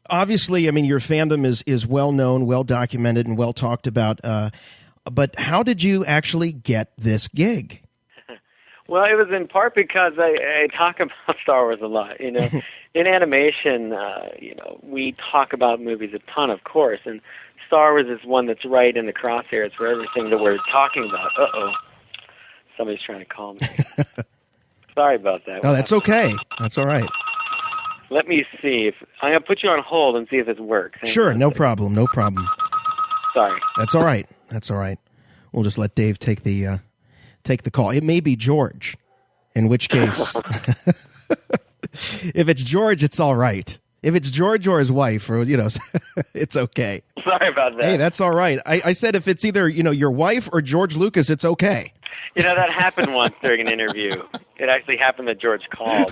obviously, I mean, your fandom is well known, well documented, and well talked about. But how did you actually get this gig? Well, it was in part because I talk about Star Wars a lot. You know, in animation, we talk about movies a ton, of course, and Star Wars is one that's right in the crosshairs for everything that we're talking about. Uh-oh. Somebody's trying to call me. Sorry about that. No, that's okay. That's all right. Let me see. I'm going to put you on hold and see if it works. Sure, no problem. No problem. Sorry. That's all right. That's all right. We'll just let Dave take the call. It may be George, in which case, if it's George, it's all right. If it's George or his wife, or it's okay. Sorry about that. Hey, that's all right. I said if it's either your wife or George Lucas, it's okay. That happened once during an interview. It actually happened that George called,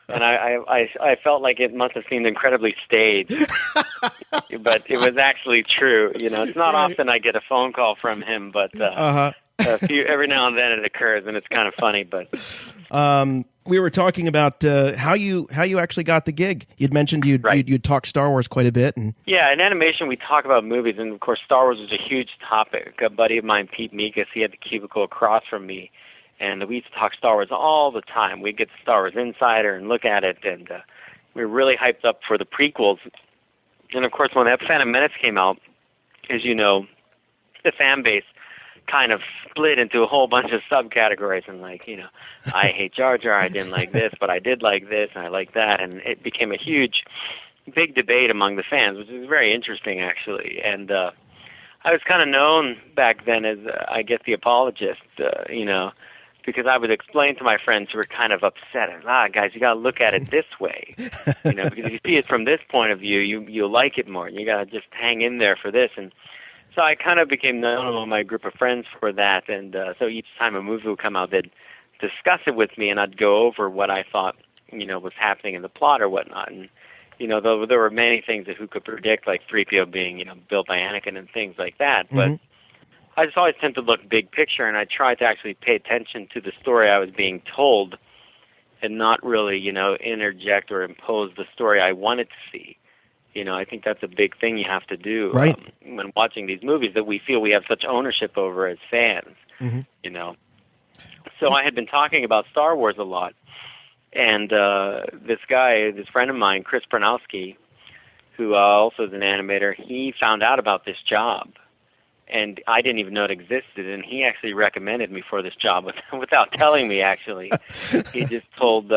and I felt like it must have seemed incredibly staged, but it was actually true. It's not often I get a phone call from him, but every now and then it occurs, and it's kind of funny. But we were talking about how you actually got the gig. You'd mentioned you'd talk Star Wars quite a bit, and yeah, in animation we talk about movies, and of course Star Wars was a huge topic. A buddy of mine, Pete Mikas, he had the cubicle across from me, and we used to talk Star Wars all the time. We'd get the Star Wars Insider and look at it, and we were really hyped up for the prequels. And of course, when that Phantom Menace came out, as you know, the fan base kind of split into a whole bunch of subcategories, and I hate Jar Jar, I didn't like this, but I did like this, and I like that, and it became a huge, big debate among the fans, which is very interesting, actually. And I was kind of known back then as, I guess, the apologist, because I would explain to my friends who were kind of upset, guys, you got to look at it this way, because if you see it from this point of view, you'll like it more, and you got to just hang in there for this. And so I kind of became known among my group of friends for that, and so each time a movie would come out, they'd discuss it with me, and I'd go over what I thought, was happening in the plot or whatnot. And, though there were many things that who could predict, like 3PO being, built by Anakin and things like that, but I just always tend to look big picture, and I tried to actually pay attention to the story I was being told and not really, interject or impose the story I wanted to see. I think that's a big thing you have to do when watching these movies that we feel we have such ownership over as fans, So I had been talking about Star Wars a lot, and this friend of mine, Chris Pronowski, who also is an animator, he found out about this job, and I didn't even know it existed, and he actually recommended me for this job without telling me, actually. He just told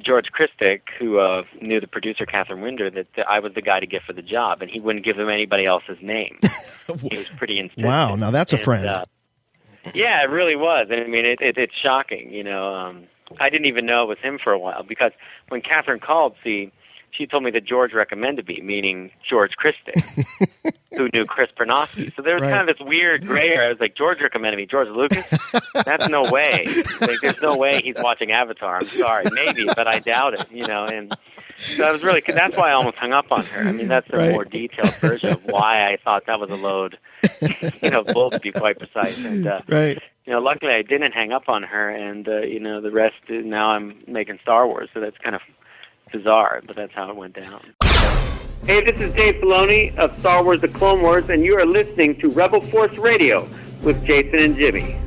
George Christic, who knew the producer, Catherine Winder, that I was the guy to get for the job, and he wouldn't give him anybody else's name. He was pretty insistent. Wow, now that's a friend. Yeah, it really was. I mean, it's shocking, I didn't even know it was him for a while, because when Catherine called, she told me that George recommended me, meaning George Christic, who knew Chris Pronowski. So there was kind of this weird gray area. I was like, George recommended me. George Lucas? That's no way. There's no way he's watching Avatar. I'm sorry. Maybe, but I doubt it, And so I was that's why I almost hung up on her. I mean, that's a more detailed version of why I thought that was a load, bull, to be quite precise. And, luckily I didn't hang up on her, and, the rest, now I'm making Star Wars, so that's kind of bizarre, but that's how it went down. Hey, this is Dave Filoni of Star Wars: The Clone Wars, and you are listening to Rebel Force Radio with Jason and Jimmy.